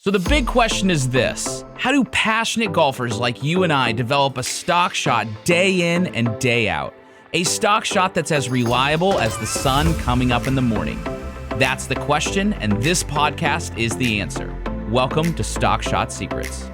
So the big question is this: how do passionate golfers like you and I develop a stock shot day in and day out? A stock shot that's as reliable as the sun coming up in the morning. That's the question, and this podcast is the answer. Welcome to Stock Shot Secrets.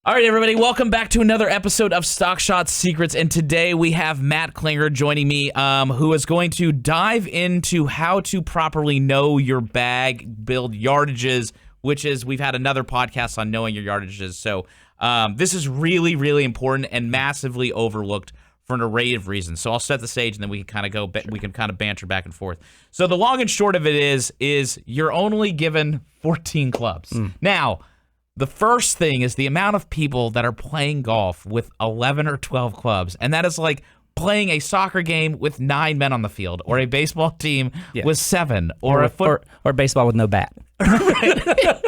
All right, everybody, welcome back to another episode of Stock Shot Secrets, and today we have Matt Klinger joining me, who is going to dive into how to properly know your bag, build yardages, which is, we've had another podcast on knowing your yardages, so this is really, really important and massively overlooked for an array of reasons. So I'll set the stage, and then we can kind of go, we can kind of banter back and forth. So the long and short of it is you're only given 14 clubs. Now, the first thing is the amount of people that are playing golf with 11 or 12 clubs, and that is like playing a soccer game with 9 men on the field, or a baseball team with 7, or baseball with no bat.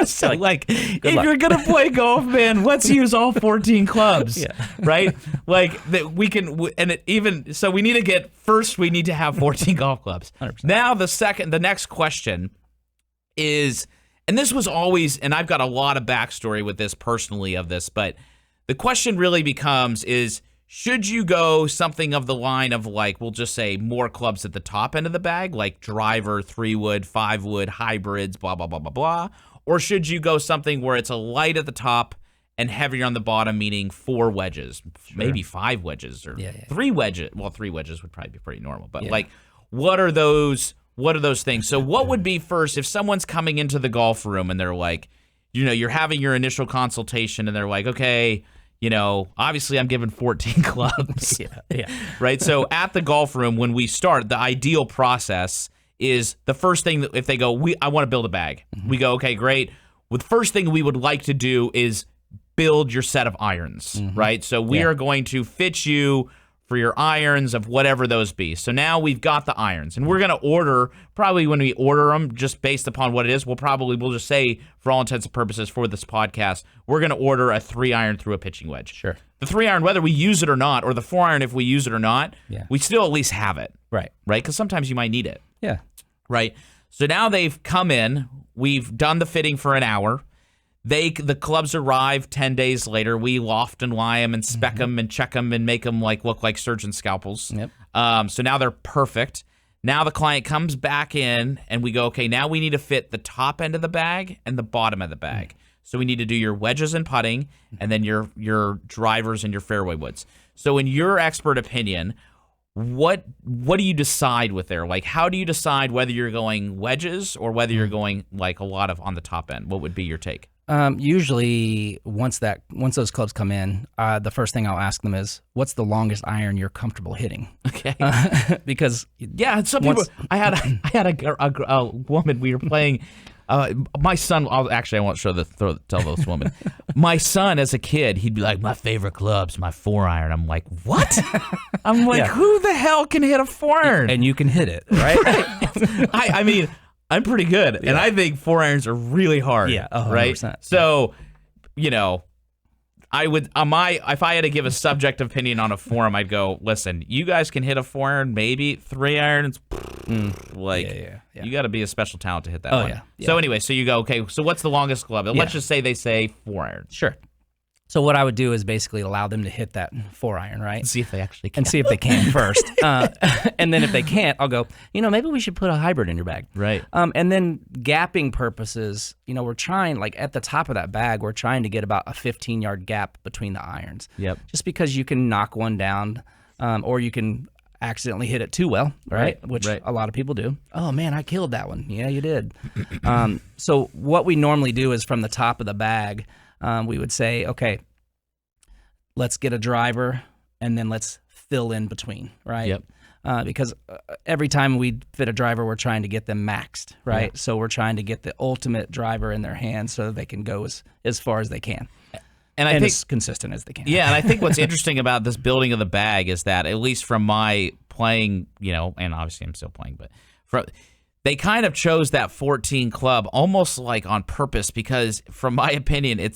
So, like, if you're gonna play golf, man, let's use all 14 clubs, right? Like that we can, and it even so, we need to get first. We need to have 14 golf clubs. 100%. Now, the next question is. And this was always, and I've got a lot of backstory with this personally of this, but the question really becomes is, should you go something of the line of like, we'll just say more clubs at the top end of the bag, like driver, 3-wood, 5-wood, hybrids, blah, blah, blah, blah, blah. Or should you go something where it's a light at the top and heavier on the bottom, meaning 4 wedges, maybe 5 wedges or 3 wedges. Well, 3 wedges would probably be pretty normal, but like, what are those things? So what would be first if someone's coming into the golf room and they're like, you know, you're having your initial consultation and they're like, okay, you know, obviously I'm given 14 clubs. Right? So at the golf room, when we start, the ideal process is the first thing that if they go, I want to build a bag. We go, okay, great. Well, the first thing we would like to do is build your set of irons, right? So we are going to fit you for your irons of whatever those be. So now we've got the irons, and we're going to order, probably when we order them, just based upon what it is, we'll just say, for all intents and purposes for this podcast, we're going to order a 3-iron through a pitching wedge. Sure. The 3-iron, whether we use it or not, or the 4-iron if we use it or not, we still at least have it. Right. Right? Because sometimes you might need it. Yeah. Right? So now they've come in, we've done the fitting for an hour, the clubs arrive 10 days later. We loft and lie them and spec them and check them and make them look like surgeon scalpels. So now they're perfect. Now the client comes back in and we go, okay, now we need to fit the top end of the bag and the bottom of the bag. So we need to do your wedges and putting and then your drivers and your fairway woods. So in your expert opinion, what do you decide with there? Like, how do you decide whether you're going wedges or whether you're going like a lot of on the top end? What would be your take? Usually, once those clubs come in, the first thing I'll ask them is, "What's the longest iron you're comfortable hitting?" Okay, because some people. I had a woman. We were playing. My son. I won't tell this woman. My son, as a kid, he'd be like, "My favorite club's my 4-iron." I'm like, "What?" I'm like, "Who the hell can hit a 4-iron?" And you can hit it, right? I mean. I'm pretty good, and I think 4-irons are really hard. Yeah, 100%. Right. So, you know, I would if I had to give a subjective opinion on a forum, I'd go, listen, you guys can hit a 4-iron, maybe 3-irons. You got to be a special talent to hit that one. Yeah. So anyway, so you go, okay. So what's the longest club? Let's just say they say 4-iron. Sure. So what I would do is basically allow them to hit that 4-iron, right? See if they actually can. And see if they can first. And then if they can't, I'll go, maybe we should put a hybrid in your bag. Right. And then gapping purposes, we're trying, like at the top of that bag, we're trying to get about a 15-yard gap between the irons. Yep. Just because you can knock one down or you can accidentally hit it too well, right? Which a lot of people do. Oh, man, I killed that one. Yeah, you did. So what we normally do is from the top of the bag, we would say, okay, let's get a driver and then let's fill in between, right? Yep. Because every time we fit a driver, we're trying to get them maxed, right? Yeah. So we're trying to get the ultimate driver in their hands so that they can go as far as they can. And I think as consistent as they can. Yeah, and I think what's interesting about this building of the bag is that, at least from my playing, and obviously I'm still playing, but they kind of chose that 14 club almost like on purpose because, from my opinion,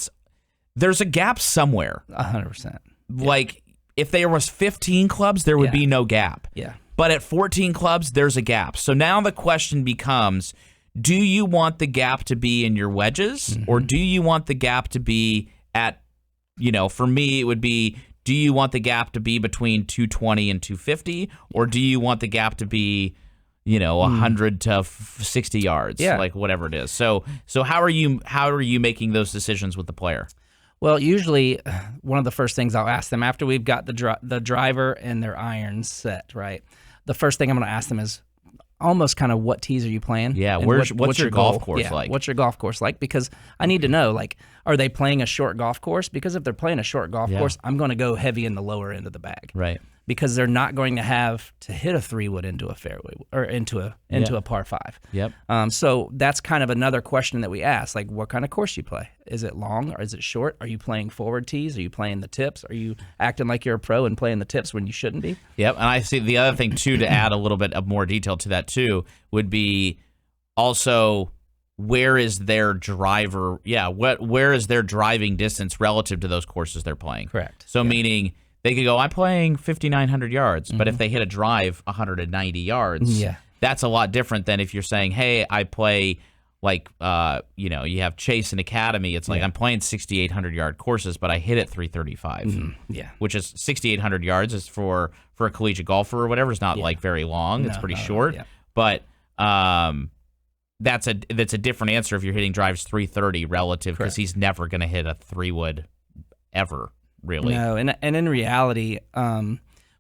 there's a gap somewhere. 100%. Like, if there was 15 clubs, there would be no gap. Yeah. But at 14 clubs, there's a gap. So now the question becomes, do you want the gap to be in your wedges, or do you want the gap to be at, for me, it would be, do you want the gap to be between 220 and 250, or do you want the gap to be, 100 to 60 yards, like whatever it is. So how are you making those decisions with the player? Well, usually one of the first things I'll ask them after we've got the driver and their irons set, right? The first thing I'm going to ask them is almost kind of what tees are you playing? Yeah, what's your golf course like? What's your golf course like? Because I need to know, like, are they playing a short golf course? Because if they're playing a short golf course, I'm going to go heavy in the lower end of the bag. Right. Because they're not going to have to hit a 3-wood into a fairway or into a par 5. Yep. So that's kind of another question that we ask, like, what kind of course you play? Is it long or is it short? Are you playing forward tees? Are you playing the tips? Are you acting like you're a pro and playing the tips when you shouldn't be? Yep. And I see the other thing too, to add a little bit of more detail to that too, would be also, where is their driver? Yeah. Where is their driving distance relative to those courses they're playing? Correct. So meaning, they could go, I'm playing 5,900 yards, but if they hit a drive 190 yards, that's a lot different than if you're saying, hey, I play like, you have Chase and Academy. It's like I'm playing 6,800 yard courses, but I hit it 335. Yeah. Which is 6,800 yards is for a collegiate golfer or whatever. It's not like very long. It's pretty short. Yeah. But that's a different answer if you're hitting drives 330 relative, because he's never going to hit a 3-wood ever. Really? No, and in reality,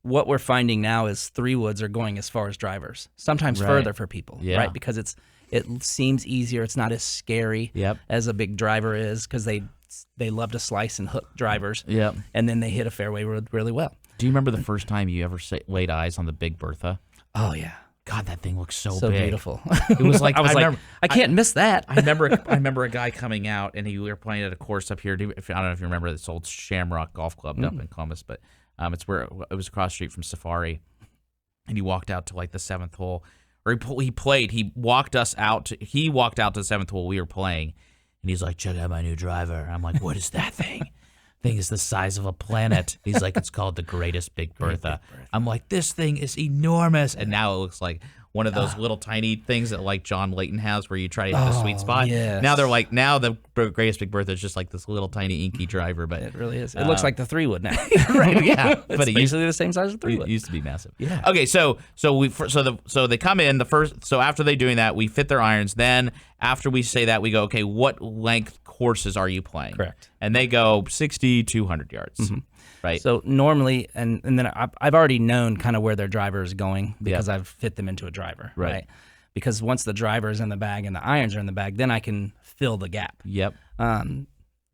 what we're finding now is 3-woods are going as far as drivers, sometimes further for people, right? Because it seems easier. It's not as scary as a big driver is, because they love to slice and hook drivers, and then they hit a fairway really well. Do you remember the first time you ever laid eyes on the Big Bertha? Oh yeah. God, that thing looks so big. Beautiful. It was like I can't miss that. I remember a guy coming out, and we were playing at a course up here. I don't know if you remember this old Shamrock Golf Club up in Columbus, but it's where it was across the street from Safari. And he walked out to like the 7th hole, or he played. He walked out to the 7th hole. We were playing, and he's like, "Check out my new driver." I'm like, "What is that thing?" Thing is the size of a planet. He's like, it's called the Greatest Big Bertha. I'm like, this thing is enormous. And now it looks like one of those little tiny things that like John Layton has, where you try to hit the sweet spot. Yes. Now the Greatest Big Bertha is just like this little tiny inky driver. But it really is. It looks like the 3-wood now. Right? Yeah, but it's basically the same size as a 3-wood. It used to be massive. Yeah. Okay, so they come in so after they doing that, we fit their irons. Then after we say that, we go, okay, what length courses are you playing? Correct. And they go 60, 200 yards. Right. So normally, and then I've already known kind of where their driver is going, because I've fit them into a driver. Right. Because once the driver is in the bag and the irons are in the bag, then I can fill the gap. Yep.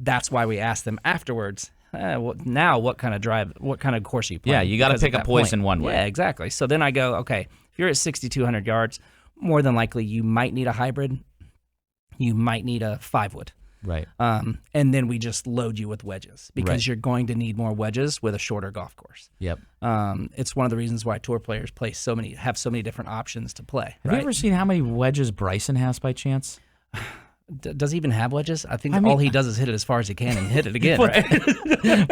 That's why we ask them afterwards, now what kind of course are you playing? Yeah, you got to pick a poison one way. Yeah, exactly. So then I go, okay, if you're at 6,200 yards, more than likely you might need a hybrid. You might need a 5-wood. Right. And then we just load you with wedges, because you're going to need more wedges with a shorter golf course. Yep. It's one of the reasons why tour players have so many different options to play. Have you ever seen how many wedges Bryson has by chance? Does he even have wedges? I think all he does is hit it as far as he can and hit it again. but, right?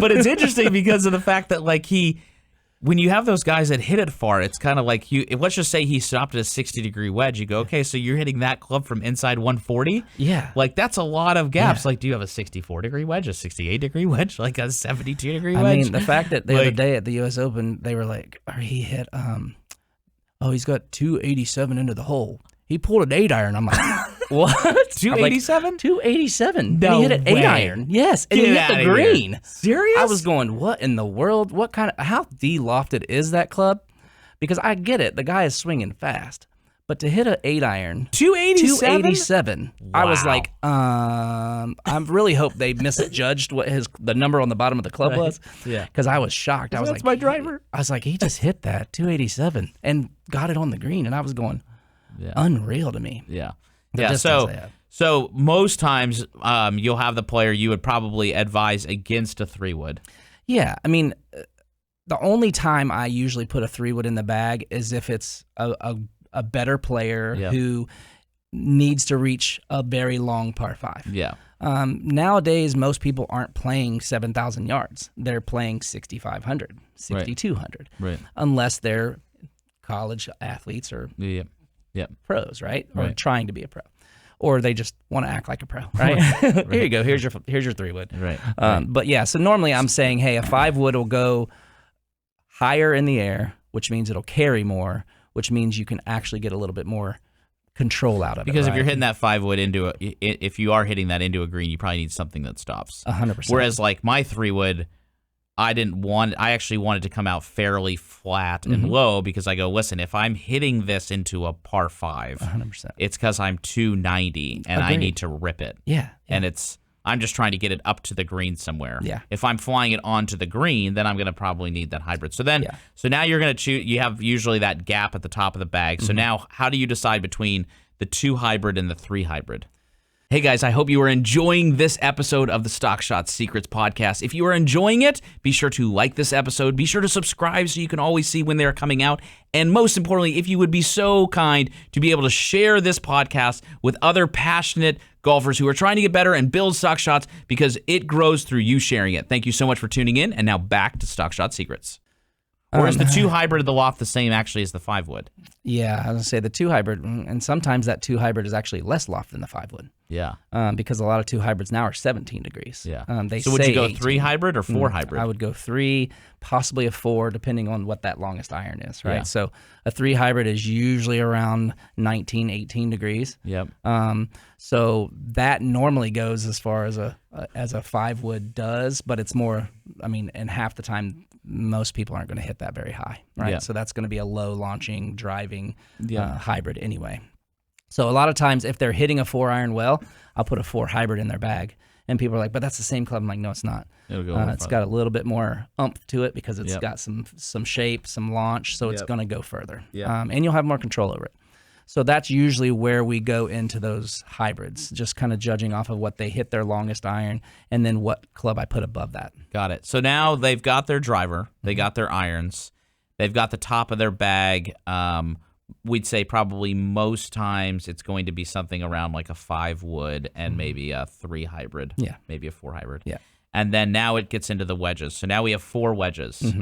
but it's interesting because of the fact that like when you have those guys that hit it far, it's kind of like let's just say he stopped at a 60-degree wedge. You go, okay, so you're hitting that club from inside 140? Yeah. Like, that's a lot of gaps. Yeah. Like, do you have a 64-degree wedge, a 68-degree wedge, like a 72-degree wedge? I mean, the fact that the other day at the U.S. Open, they were like, he hit, he's got 287 into the hole. He pulled an 8-iron. I'm like, what? 287? Like, 287? No, and he hit an 8-iron. Yes, and he hit the green. Here. Serious? I was going, what in the world? How de-lofted is that club? Because I get it, the guy is swinging fast, but to hit an 8-iron, 287. Wow. I was like, I really hope they misjudged what the number on the bottom of the club was. Yeah, because I was shocked. I was that's my driver. I was like, he just hit that 287 and got it on the green, and I was going. Yeah. Unreal to me. Yeah. So most times you'll have the player, you would probably advise against a 3-wood. Yeah. I mean, the only time I usually put a 3-wood in the bag is if it's a better player who needs to reach a very long par 5. Yeah. Nowadays, most people aren't playing 7,000 yards. They're playing 6,500, 6,200. Right. Unless they're college athletes or pros, right? Or Right. trying to be a pro. Or they just want to act like a pro, right? Here you go. Here's your 3-wood. Right. But yeah, so normally I'm saying, hey, a 5-wood will go higher in the air, which means it'll carry more, which means you can actually get a little bit more control out of it. Because if you're hitting that 5-wood if you are hitting that into a green, you probably need something that stops. 100%. Whereas like my 3-wood, I actually wanted to come out fairly flat and low because I go, listen, if I'm hitting this into a par 5, 100%. it's because I'm 290 and I need to rip it. Yeah. And I'm just trying to get it up to the green somewhere. Yeah. If I'm flying it onto the green, then I'm going to probably need that hybrid. So then, so now you're going to choose. You have usually that gap at the top of the bag. So now, how do you decide between the 2 hybrid and the 3 hybrid? Hey guys, I hope you are enjoying this episode of the Stock Shot Secrets podcast. If you are enjoying it, be sure to like this episode. Be sure to subscribe so you can always see when they're coming out. And most importantly, if you would be so kind to be able to share this podcast with other passionate golfers who are trying to get better and build stock shots, because it grows through you sharing it. Thank you so much for tuning in. And now back to Stock Shot Secrets. Or is the 2 hybrid of the loft the same actually as the 5-wood? Yeah, I was going to say the 2 hybrid, and sometimes that 2 hybrid is actually less loft than the 5-wood. Yeah. Because a lot of 2 hybrids now are 17 degrees. Yeah. So would you go 18. 3 hybrid or 4 hybrid? I would go 3, possibly a 4, depending on what that longest iron is, right? Yeah. So a 3 hybrid is usually around 19, 18 degrees. Yep. So that normally goes as far as a 5-wood does, but it's more, and half the time, most people aren't going to hit that very high, right? Yeah. So that's going to be a low launching, driving hybrid anyway. So a lot of times if they're hitting a 4-iron well, I'll put a 4 hybrid in their bag. And people are like, but that's the same club. I'm like, no, it's not. It's got a little bit more oomph to it because it's got some shape, some launch, so it's going to go further. And you'll have more control over it. So that's usually where we go into those hybrids, just kind of judging off of what they hit their longest iron and then what club I put above that. Got it. So now they've got their driver, they got their irons, they've got the top of their bag. We'd say probably most times it's going to be something around like a 5-wood and maybe a 3 hybrid. Maybe a 4 hybrid. And then now it gets into the wedges. So now we have 4 wedges,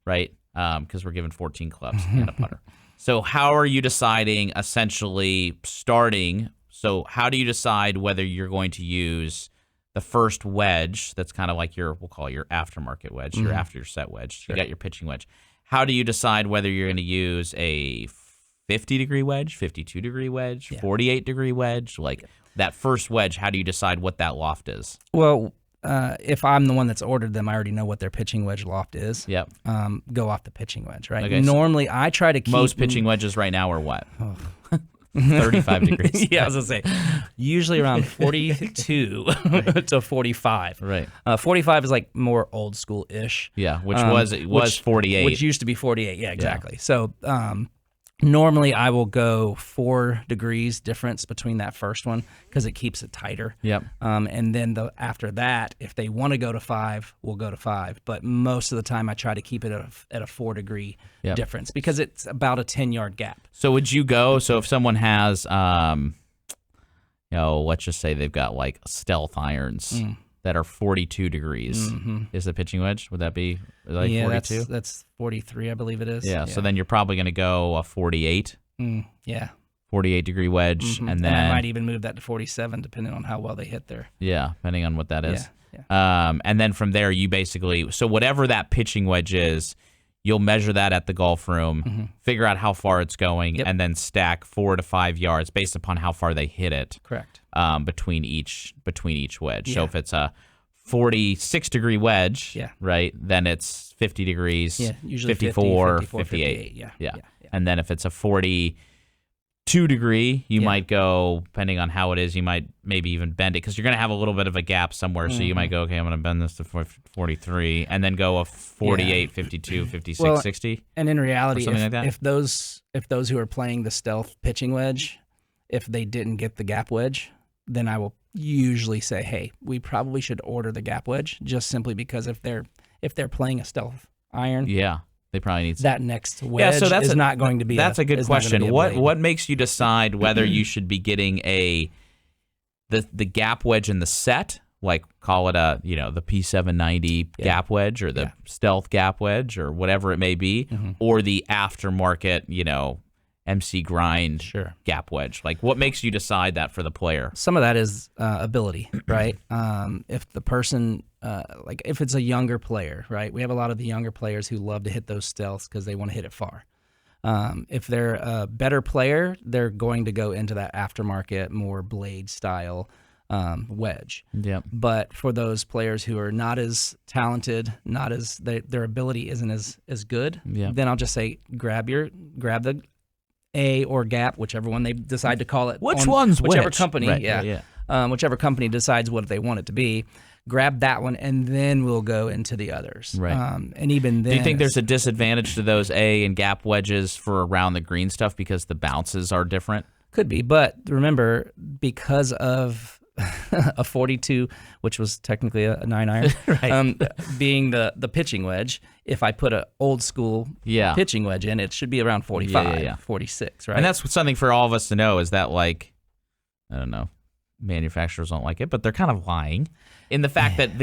right? Because we're given 14 clubs and a putter. So how are you deciding essentially starting? So how do you decide whether you're going to use the first wedge that's kind of like we'll call it your aftermarket wedge, your after your set wedge. Sure. You got your pitching wedge. How do you decide whether you're going to use a 50-degree wedge, 52-degree wedge, 48-degree wedge? Like that first wedge, how do you decide what that loft is? Well, if I'm the one that's ordered them, I already know what their pitching wedge loft is. Yep. Go off the pitching wedge, right? Okay, normally, I try to keep... Most pitching wedges right now are what? 35 degrees. Yeah, I was going to say, usually around 42 to 45. Right. 45 is like more old school-ish. Yeah, which was 48. Which used to be 48, yeah, exactly. Yeah. So normally I will go 4 degrees difference between that first one because it keeps it tighter. Yep. And then after that, if they want to go to 5, we'll go to 5. But most of the time I try to keep it at a 4-degree difference because it's about a 10-yard gap. So would you go, so if someone has, let's just say they've got like stealth irons that are 42 degrees, is the pitching wedge, would that be like 42? That's 43, I believe it is. Yeah, so then you're probably going to go a 48. 48-degree wedge, and then I might even move that to 47 depending on how well they hit there. Yeah, depending on what that is. Yeah. And then from there, you basically, so whatever that pitching wedge is, you'll measure that at the golf room, figure out how far it's going, and then stack 4 to 5 yards based upon how far they hit it. Correct. Between each wedge. So if it's a 46-degree wedge, right, then it's 50 degrees, usually 54, 50, 58. 58. Yeah. And then if it's a 42-degree, you might go, depending on how it is, you might maybe even bend it because you're going to have a little bit of a gap somewhere. So you might go, okay, I'm going to bend this to 43 and then go a 48, 52, 56, 60. And in reality, like that. if those who are playing the stealth pitching wedge, if they didn't get the gap wedge, then I will usually say, hey, we probably should order the gap wedge just simply because if they're playing a stealth iron, they probably need that next wedge is not going to be. That's a good question. What makes you decide whether you should be getting the gap wedge in the set, like call it the P790 gap wedge or the stealth gap wedge or whatever it may be, or the aftermarket, MC grind Sure. gap wedge? Like, what makes you decide that for the player? Some of that is ability, right? If the person, like if it's a younger player, right? We have a lot of the younger players who love to hit those stealths because they want to hit it far. If they're a better player, they're going to go into that aftermarket, more blade style wedge. Yep. But for those players who are not as talented, not as their ability isn't as good, then I'll just say grab the A or gap, whichever one they decide to call it. Whichever company, whichever company decides what they want it to be. Grab that one, and then we'll go into the others. Right. And even then, do you think there's a disadvantage to those A and gap wedges for around the green stuff because the bounces are different? Could be, but remember, because of a 42, which was technically a 9-iron, right. Being the pitching wedge, if I put an old school pitching wedge in, it should be around 45, 46, right? And that's something for all of us to know is that, like, I don't know, manufacturers don't like it, but they're kind of lying in the fact that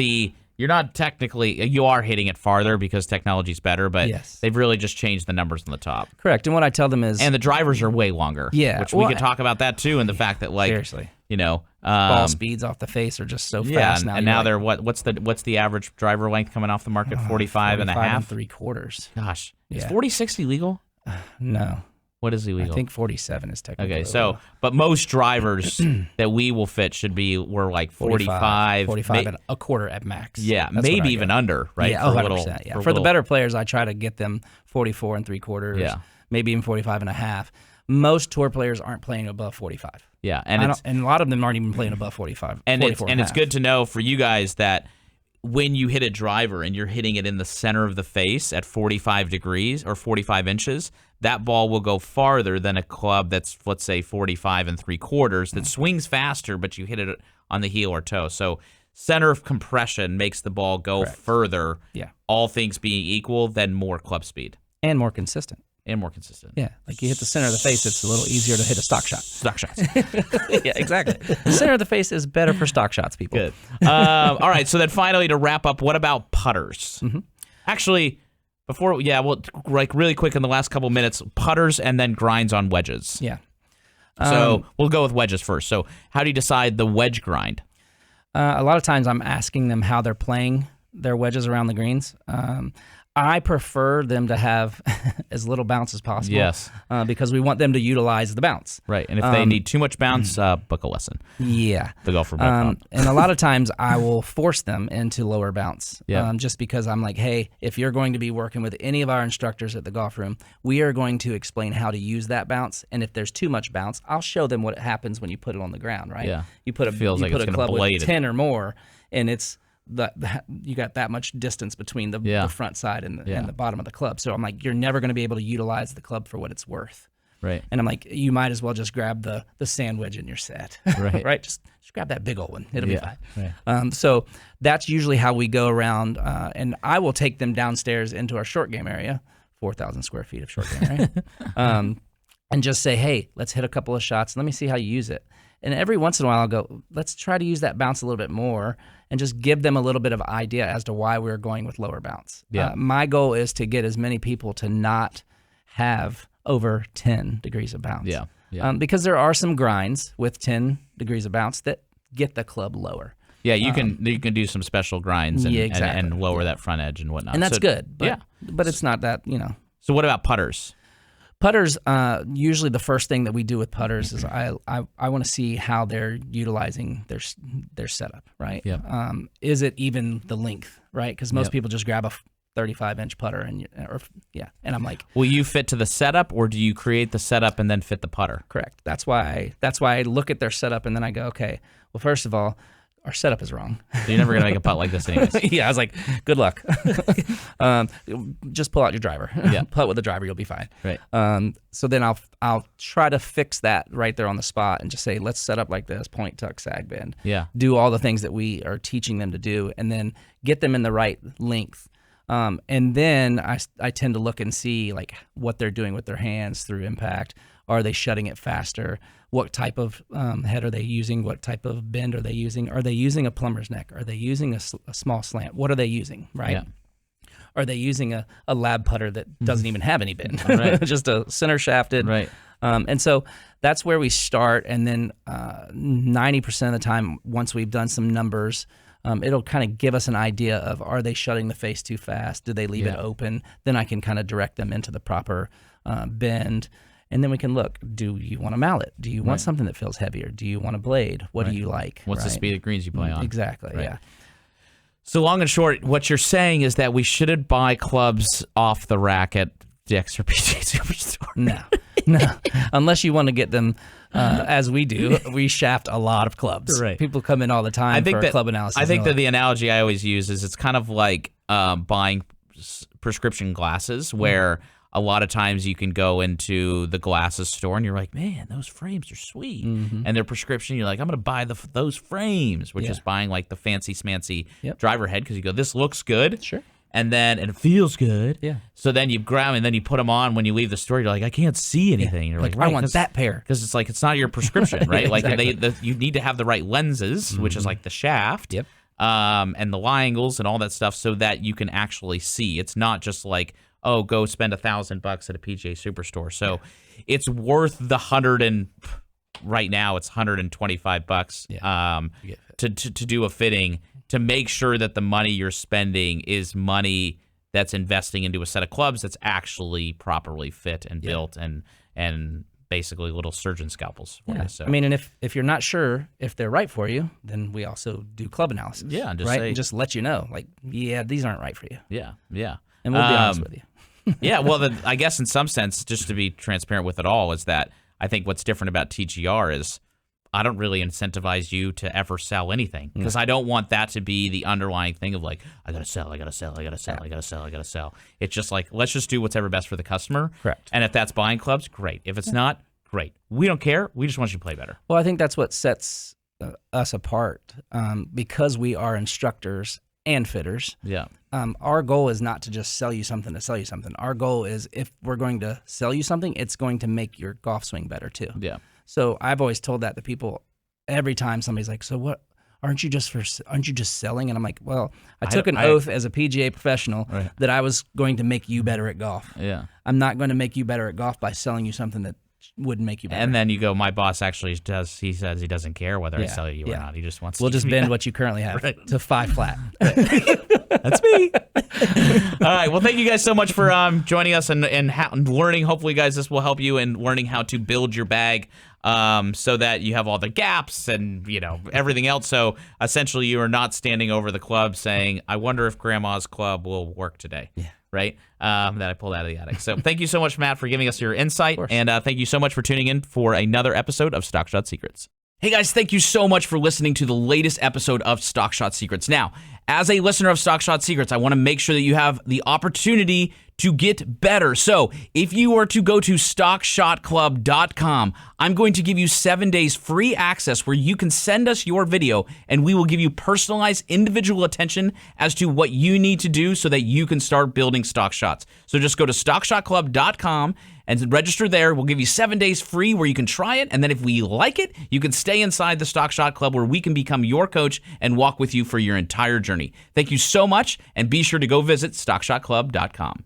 you're not technically, you are hitting it farther because technology's better, but they've really just changed the numbers on the top. Correct. And what I tell them is, and the drivers are way longer. Yeah, which we could talk about that too, and the fact that, like, seriously, you know, ball speeds off the face are just so fast now. And now they're what's the average driver length coming off the market? 45 and a half, 3/4. Gosh, is 40/60 legal? No. What is illegal? I think 47 is technically okay. So, but most drivers that we will fit were like 45 and a quarter at max. Yeah, maybe even under, right? Yeah, 100%. Yeah. For the better players, I try to get them 44 and 3/4. Yeah, maybe even 45 and a half. Most tour players aren't playing above 45. Yeah, and a lot of them aren't even playing above 45. And it's good to know for you guys that when you hit a driver and you're hitting it in the center of the face at 45 degrees or 45 inches, that ball will go farther than a club that's, let's say, 45 and 3/4 that swings faster, but you hit it on the heel or toe. So center of compression makes the ball go further, all things being equal, than more club speed. And more consistent. Yeah, like you hit the center of the face, it's a little easier to hit a stock shot. Stock shots. Yeah, exactly. The center of the face is better for stock shots, people. Good. All right, so then finally to wrap up, what about putters? Mm-hmm. Actually, we'll like really quick in the last couple minutes, putters and then grinds on wedges. Yeah. So we'll go with wedges first. So how do you decide the wedge grind? A lot of times I'm asking them how they're playing their wedges around the greens. I prefer them to have as little bounce as possible. Yes. Because we want them to utilize the bounce. Right. And if they need too much bounce, book a lesson. Yeah. The golfer book. And a lot of times I will force them into lower bounce. Yeah. Just because I'm like, hey, if you're going to be working with any of our instructors at the golf room, we are going to explain how to use that bounce. And if there's too much bounce, I'll show them what happens when you put it on the ground, right? Yeah. You put a club with 10 or more, and it's you got that much distance between the front side and the bottom of the club. So I'm like, you're never going to be able to utilize the club for what it's worth. Right. And I'm like, you might as well just grab the sand wedge in your set. Right. Right. Just grab that big old one. It'll be fine. Right. So that's usually how we go around. And I will take them downstairs into our short game area, 4,000 square feet of short game area, and just say, hey, let's hit a couple of shots. Let me see how you use it. And every once in a while, I'll go, let's try to use that bounce a little bit more and just give them a little bit of idea as to why we're going with lower bounce. Yeah. My goal is to get as many people to not have over 10 degrees of bounce. Yeah. Yeah. Because there are some grinds with 10 degrees of bounce that get the club lower. Yeah, you can do some special grinds and lower that front edge and whatnot. And that's good. But it's not that, So what about putters? Putters, usually the first thing that we do with putters is I want to see how they're utilizing their setup, right? Yeah. Is it even the length, right? Because most people just grab a 35-inch putter and I'm like, will you fit to the setup, or do you create the setup and then fit the putter? Correct. That's why I look at their setup and then I go, okay, well, first of all, our setup is wrong. So you're never going to make a putt like this anyways. Yeah, I was like, good luck. Just pull out your driver. Yeah. Putt with the driver, you'll be fine. Right. So then I'll try to fix that right there on the spot and just say, let's set up like this, point, tuck, sag, bend. Yeah. Do all the things that we are teaching them to do, and then get them in the right length. And then I tend to look and see like what they're doing with their hands through impact. Are they shutting it faster? What type of head are they using? What type of bend are they using? Are they using a plumber's neck? Are they using a small slant? What are they using, right? Yeah. Are they using a lab putter that doesn't even have any bend? Right. Just a center shafted. Right. And so that's where we start. And then 90% of the time, once we've done some numbers, it'll kind of give us an idea of, are they shutting the face too fast? Do they leave it open? Then I can kind of direct them into the proper bend. And then we can look, do you want a mallet? Do you want something that feels heavier? Do you want a blade? What do you like? What's the speed of greens you play on? Exactly, yeah. So long and short, what you're saying is that we shouldn't buy clubs off the rack at Dick's or PJ Superstore. No. Unless you want to get them, as we do, we shaft a lot of clubs. Right. People come in all the time for club analysis. I think that the analogy I always use is it's kind of like buying prescription glasses, where a lot of times you can go into the glasses store and you're like, man, those frames are sweet. And their prescription, you're like, I'm going to buy those frames, which is buying like the fancy smancy driver head, because you go, this looks good. Sure. And it feels good. Yeah. So then you grab them and then you put them on when you leave the store. You're like, I can't see anything. You're like, I want that pair. Because it's like, it's not your prescription, right? Exactly. Like you need to have the right lenses, which is like the shaft, and the lie angles and all that stuff, so that you can actually see. It's not just like, oh, go spend $1,000 at a PGA Superstore. So it's worth the right now it's $125 to do a fitting, to make sure that the money you're spending is money that's investing into a set of clubs that's actually properly fit and built and basically little surgeon scalpels for you. So. I mean, and if you're not sure if they're right for you, then we also do club analysis. Yeah, and and just let you know, like, these aren't right for you. Yeah. And we'll be honest with you. I guess in some sense, just to be transparent with it all, is that I think what's different about TGR is I don't really incentivize you to ever sell anything, because I don't want that to be the underlying thing of like, I gotta sell. It's just like, let's just do what's ever best for the customer. Correct. And if that's buying clubs, great. If it's not, great. We don't care. We just want you to play better. Well, I think that's what sets us apart, because we are instructors and fitters. Yeah. Our goal is not to just sell you something to sell you something. Our goal is, if we're going to sell you something, it's going to make your golf swing better too. Yeah. So I've always told that to people every time somebody's like, so what, aren't you just selling? And I'm like, well, I took an oath as a PGA professional that I was going to make you better at golf. Yeah. I'm not going to make you better at golf by selling you something that wouldn't make you better. And then you go, my boss actually does, he says he doesn't care whether I sell you or not. He just wants We'll to just bend what you currently have to 5 flat. That's me. All right. Well, thank you guys so much for joining us and learning. Hopefully, guys, this will help you in learning how to build your bag, so that you have all the gaps and everything else. So essentially, you are not standing over the club saying, I wonder if Grandma's club will work today. Yeah. Right? That I pulled out of the attic. So thank you so much, Matt, for giving us your insight. And thank you so much for tuning in for another episode of Stock Shot Secrets. Hey guys, thank you so much for listening to the latest episode of Stock Shot Secrets. Now, as a listener of Stock Shot Secrets, I want to make sure that you have the opportunity to get better. So if you were to go to stockshotclub.com, I'm going to give you 7 days free access where you can send us your video and we will give you personalized individual attention as to what you need to do so that you can start building stock shots. So just go to stockshotclub.com and register there. We'll give you 7 days free where you can try it. And then if we like it, you can stay inside the Stock Shot Club where we can become your coach and walk with you for your entire journey. Thank you so much. And be sure to go visit stockshotclub.com.